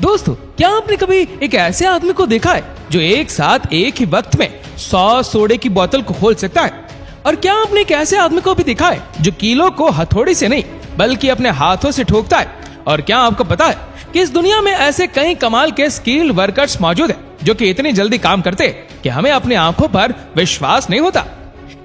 दोस्तों, क्या आपने कभी एक ऐसे आदमी को देखा है जो एक साथ एक ही वक्त में 100 सोडे की बोतल को खोल सकता है? और क्या आपने एक ऐसे आदमी को भी देखा है जो कीलो को हथौड़ी से नहीं बल्कि अपने हाथों से ठोकता है? और क्या आपको पता है कि इस दुनिया में ऐसे कई कमाल के स्किल्ड वर्कर्स मौजूद हैं जो कि इतनी जल्दी काम करते हैं कि हमें अपनी आंखों पर विश्वास नहीं होता।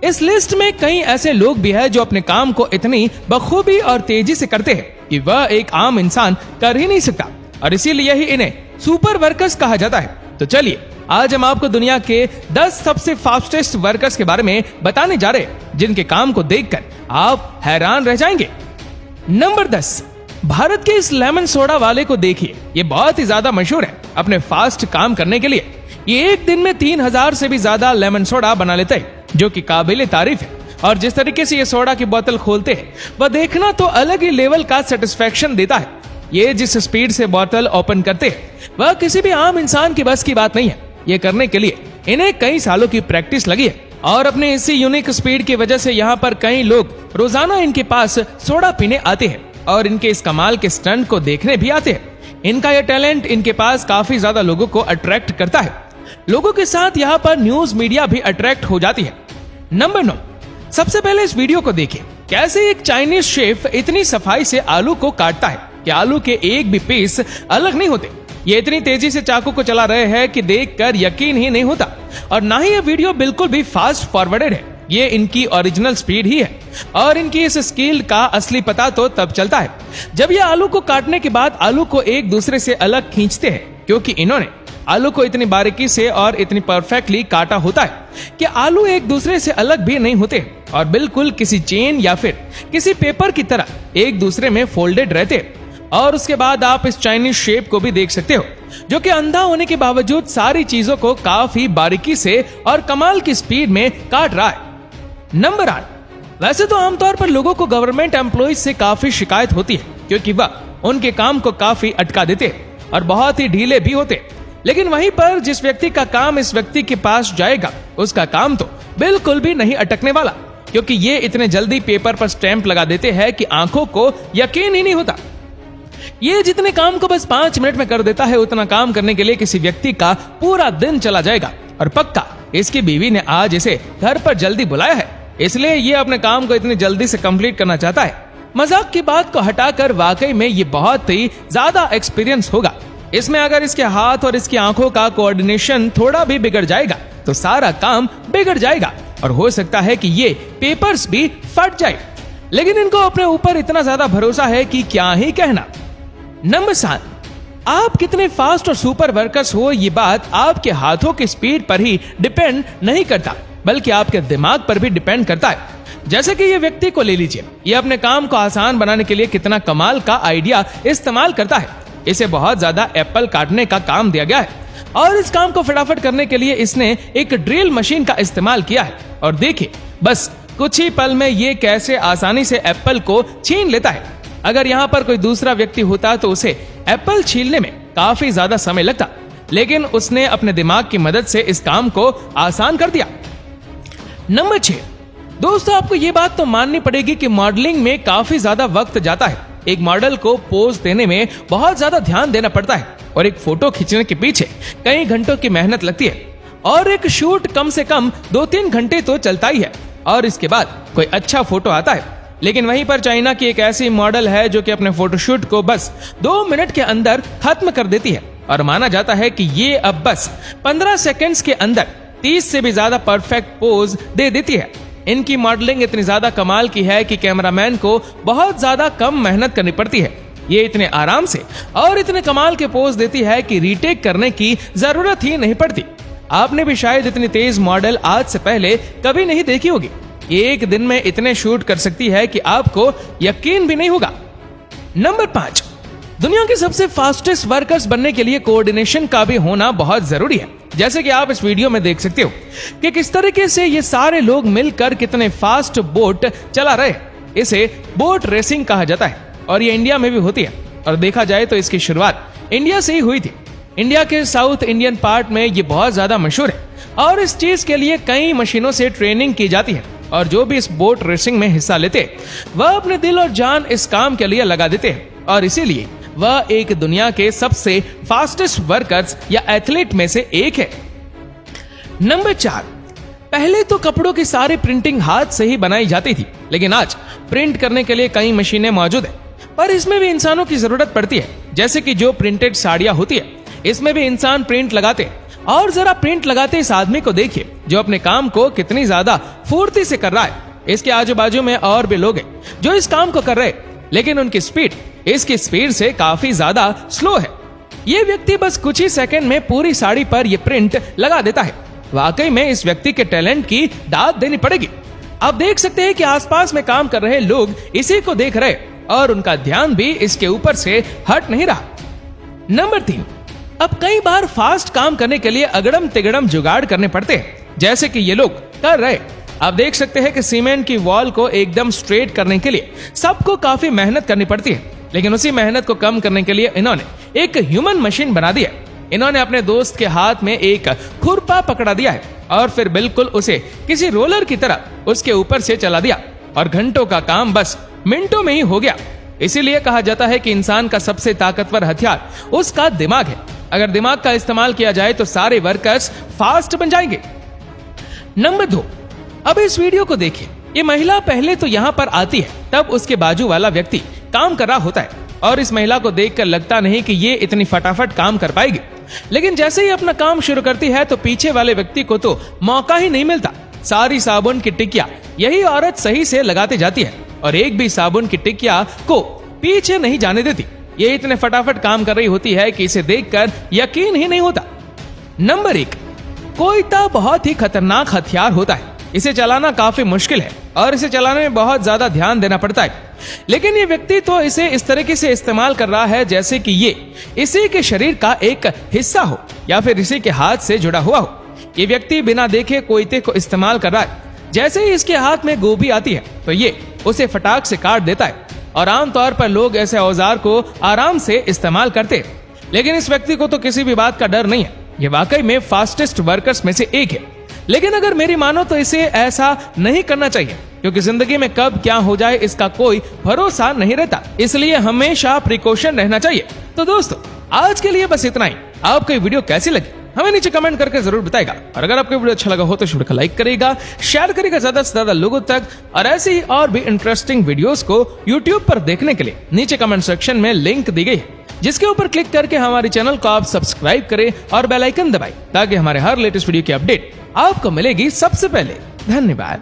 इस लिस्ट में कई ऐसे लोग भी हैं जो अपने काम को इतनी बखूबी और तेजी से करते हैं कि वह एक आम इंसान कर ही नहीं सकता, और इसीलिए ही इन्हें सुपर वर्कर्स कहा जाता है। तो चलिए, आज हम आपको दुनिया के 10 सबसे फास्टेस्ट वर्कर्स के बारे में बताने जा रहे हैं जिनके काम को देखकर आप हैरान रह जाएंगे। नंबर 10, भारत के इस लेमन सोडा वाले को देखिए। ये बहुत ही ज्यादा मशहूर है अपने फास्ट काम करने के लिए। ये एक दिन में 3000 से भी ज्यादा लेमन सोडा बना लेते हैं, जो कि काबिले तारीफ है। और जिस तरीके से ये सोडा की बोतल खोलते हैं वह देखना तो अलग ही लेवल का सेटिस्फेक्शन देता है। ये जिस स्पीड से बोतल ओपन करते हैं वह किसी भी आम इंसान की बस की बात नहीं है। ये करने के लिए इन्हें कई सालों की प्रैक्टिस लगी है, और अपने इसी यूनिक स्पीड की वजह से यहाँ पर कई लोग रोजाना इनके पास सोडा पीने आते हैं और इनके इस कमाल के स्टंट को देखने भी आते हैं। इनका यह टैलेंट इनके पास काफी ज्यादा लोगों को अट्रैक्ट करता है। लोगों के साथ यहाँ पर न्यूज मीडिया भी अट्रैक्ट हो जाती है। नंबर 9, सबसे पहले इस वीडियो को देखिए। कैसे एक चाइनीज शेफ इतनी सफाई से आलू को काटता है कि आलू के एक भी पीस अलग नहीं होते। ये इतनी तेजी से चाकू को चला रहे हैं कि देखकर यकीन ही नहीं होता, और ना ही ये वीडियो बिल्कुल भी फास्ट फॉरवर्डेड है। ये इनकी ओरिजिनल स्पीड ही है, और इनकी इस स्किल का असली पता तो तब चलता है जब ये आलू को काटने के बाद आलू को एक दूसरे से अलग खींचते हैं, क्योंकि इन्होंने आलू को इतनी बारीकी से और इतनी परफेक्टली काटा होता है कि आलू एक दूसरे से अलग भी नहीं होते और बिल्कुल किसी चेन या फिर किसी पेपर की तरह एक दूसरे में फोल्डेड रहते हैं। और उसके बाद आप इस चाइनीज शेप को भी देख सकते हो, जो कि अंधा होने के बावजूद सारी चीजों को काफी बारीकी से और कमाल की स्पीड में काट रहा है। नंबर 8, वैसे तो आमतौर पर लोगों को गवर्नमेंट एम्प्लॉइज से काफी शिकायत होती है, क्योंकि वह उनके काम को काफी अटका देते हैं और बहुत ही ढीले भी होते हैं। लेकिन वहीं पर जिस व्यक्ति का काम इस व्यक्ति के पास जाएगा उसका काम तो बिल्कुल भी नहीं अटकने वाला, क्योंकि ये इतने जल्दी पेपर पर स्टैंप लगा देते हैं कि आंखों को यकीन ही नहीं होता। ये जितने काम को बस 5 मिनट में कर देता है, उतना काम करने के लिए किसी व्यक्ति का पूरा दिन चला जाएगा। और पक्का इसकी बीवी ने आज इसे घर पर जल्दी बुलाया है, इसलिए ये अपने काम को इतनी जल्दी से कंप्लीट करना चाहता है। मजाक की बात को हटाकर वाकई में ये बहुत ही ज्यादा एक्सपीरियंस होगा। इसमें अगर इसके हाथ और इसकी आंखों का कोऑर्डिनेशन थोड़ा भी बिगड़ जाएगा तो सारा काम बिगड़ जाएगा, और हो सकता है कि ये पेपर्स भी फट जाए। लेकिन इनको अपने ऊपर इतना ज्यादा भरोसा है कि क्या ही कहना। नंबर 7, आप कितने फास्ट और सुपर वर्कर्स हो ये बात आपके हाथों की स्पीड पर ही डिपेंड नहीं करता, बल्कि आपके दिमाग पर भी डिपेंड करता है। जैसे कि ये व्यक्ति को ले लीजिए, ये अपने काम को आसान बनाने के लिए कितना कमाल का आइडिया इस्तेमाल करता है। इसे बहुत ज्यादा एप्पल काटने का काम दिया गया है, और इस काम को फटाफट करने के लिए इसने एक ड्रिल मशीन का इस्तेमाल किया है। और देखिए बस कुछ ही पल में ये कैसे आसानी से एप्पल को छीन लेता है। अगर यहाँ पर कोई दूसरा व्यक्ति होता तो उसे एप्पल छीलने में काफी ज्यादा समय लगता, लेकिन उसने अपने दिमाग की मदद से इस काम को आसान कर दिया। नंबर 6, दोस्तों आपको ये बात तो माननी पड़ेगी कि मॉडलिंग में काफी ज्यादा वक्त जाता है। एक मॉडल को पोज देने में बहुत ज्यादा ध्यान देना पड़ता है, और एक फोटो खींचने के पीछे कई घंटों की मेहनत लगती है, और एक शूट कम से कम 2-3 घंटे तो चलता ही है, और इसके बाद कोई अच्छा फोटो आता है। लेकिन वहीं पर चाइना की एक ऐसी मॉडल है जो कि अपने फोटोशूट को बस 2 मिनट के अंदर खत्म कर देती है, और माना जाता है कि ये अब बस 15 सेकेंड्स के अंदर 30 से भी ज्यादा परफेक्ट पोज दे देती है। इनकी मॉडलिंग इतनी ज्यादा कमाल की है कि कैमरामैन को बहुत ज्यादा कम मेहनत करनी पड़ती है। ये इतने आराम से और इतने कमाल के पोज देती है कि रीटेक करने की जरूरत ही नहीं पड़ती। आपने भी शायद इतनी तेज मॉडल आज से पहले कभी नहीं देखी होगी। एक दिन में इतने शूट कर सकती है कि आपको यकीन भी नहीं होगा। नंबर 5, दुनिया के सबसे फास्टेस्ट वर्कर्स बनने के लिए कोऑर्डिनेशन का भी होना बहुत जरूरी है। जैसे कि आप इस वीडियो में देख सकते हो कि किस तरीके से ये सारे लोग मिलकर कितने फास्ट बोट चला रहे हैं। इसे बोट रेसिंग कहा जाता है, और ये इंडिया में भी होती है। और देखा जाए तो इसकी शुरुआत इंडिया से ही हुई थी। इंडिया के साउथ इंडियन पार्ट में ये बहुत ज्यादा मशहूर है, और इस चीज के लिए कई मशीनों से ट्रेनिंग की जाती है। और जो भी इस बोट रेसिंग में हिस्सा लेते वह अपने दिल और जान इस काम के लिए लगा देते हैं, और इसीलिए वह एक दुनिया के सबसे फास्टेस्ट वर्कर्स या एथलीट में से एक है। नंबर 4, पहले तो कपड़ों की सारी प्रिंटिंग हाथ से ही बनाई जाती थी, लेकिन आज प्रिंट करने के लिए कई मशीनें मौजूद है, पर इसमें भी इंसानों की जरूरत पड़ती है। जैसे कि जो प्रिंटेड साड़ियां होती है, इसमें भी इंसान प्रिंट लगाते हैं। और जरा प्रिंट लगाते इस आदमी को देखिए जो अपने काम को कितनी ज्यादा फुर्ती से कर रहा है। इसके आजू बाजू में और भी लोग हैं जो इस काम को कर रहे हैं, लेकिन उनकी स्पीड इसकी स्पीड से काफी ज्यादा स्लो है। ये व्यक्ति बस कुछ ही सेकंड में पूरी साड़ी पर ये प्रिंट लगा देता है। वाकई में इस व्यक्ति के टैलेंट की दाद देनी पड़ेगी। आप देख सकते हैं कि आसपास में काम कर रहे लोग इसी को देख रहे और उनका ध्यान भी इसके ऊपर से हट नहीं रहा। नंबर 3, अब कई बार फास्ट काम करने के लिए अगड़म तिगड़म जुगाड़ करने पड़ते हैं, जैसे कि ये लोग कर रहे। आप देख सकते हैं कि सीमेंट की वॉल को एकदम स्ट्रेट करने के लिए सबको काफी मेहनत करनी पड़ती है, लेकिन उसी मेहनत को कम करने के लिए इन्होंने एक ह्यूमन मशीन बना दी है। इन्होंने अपने दोस्त के हाथ में एक खुरपा पकड़ा दिया है और फिर बिल्कुल उसे किसी रोलर की तरह उसके ऊपर से चला दिया और घंटों का काम बस मिनटों में ही हो गया। इसीलिए कहा जाता है कि इंसान का सबसे ताकतवर हथियार उसका दिमाग है। अगर दिमाग का इस्तेमाल किया जाए तो सारे वर्कर्स फास्ट बन जाएंगे। नंबर 2, अब इस वीडियो को देखिए। ये महिला पहले तो यहाँ पर आती है, तब उसके बाजू वाला व्यक्ति काम कर रहा होता है और इस महिला को देखकर लगता नहीं कि ये इतनी फटाफट काम कर पाएगी, लेकिन जैसे ही अपना काम शुरू करती है तो पीछे वाले व्यक्ति को तो मौका ही नहीं मिलता। सारी साबुन की टिकिया यही औरत सही से लगाती जाती है और एक भी साबुन की टिकिया को पीछे नहीं जाने देती। ये इतने फटाफट काम कर रही होती है कि इसे देखकर यकीन ही नहीं होता। नंबर 1, कोयता बहुत ही खतरनाक हथियार होता है। इसे चलाना काफी मुश्किल है और इसे चलाने में बहुत ज्यादा ध्यान देना पड़ता है, लेकिन ये व्यक्ति तो इसे इस तरीके से इस्तेमाल कर रहा है जैसे कि ये इसी के शरीर का एक हिस्सा हो या फिर इसी के हाथ से जुड़ा हुआ हो। ये व्यक्ति बिना देखे कोयते को इस्तेमाल कर रहा है। जैसे ही इसके हाथ में गोभी आती है तो ये उसे फटाक से काट देता है और आमतौर पर लोग ऐसे औजार को आराम से इस्तेमाल करते हैं, लेकिन इस व्यक्ति को तो किसी भी बात का डर नहीं है। ये वाकई में फास्टेस्ट वर्कर्स में से एक है, लेकिन अगर मेरी मानो तो इसे ऐसा नहीं करना चाहिए, क्योंकि जिंदगी में कब क्या हो जाए इसका कोई भरोसा नहीं रहता। इसलिए हमेशा प्रिकॉशन रहना चाहिए। तो दोस्तों, आज के लिए बस इतना ही। आपको ये वीडियो कैसी लगी हमें नीचे कमेंट करके जरूर बताएगा, और अगर आपको वीडियो अच्छा लगा हो तो वीडियो को लाइक करेगा, शेयर करेगा ज्यादा से ज्यादा लोगों तक। और ऐसे ही और भी इंटरेस्टिंग वीडियोस को यूट्यूब पर देखने के लिए नीचे कमेंट सेक्शन में लिंक दी गई है, जिसके ऊपर क्लिक करके हमारे चैनल को आप सब्सक्राइब करें और बेल आइकन दबाएं, ताकि हमारे हर लेटेस्ट वीडियो की अपडेट आपको मिलेगी सबसे पहले। धन्यवाद।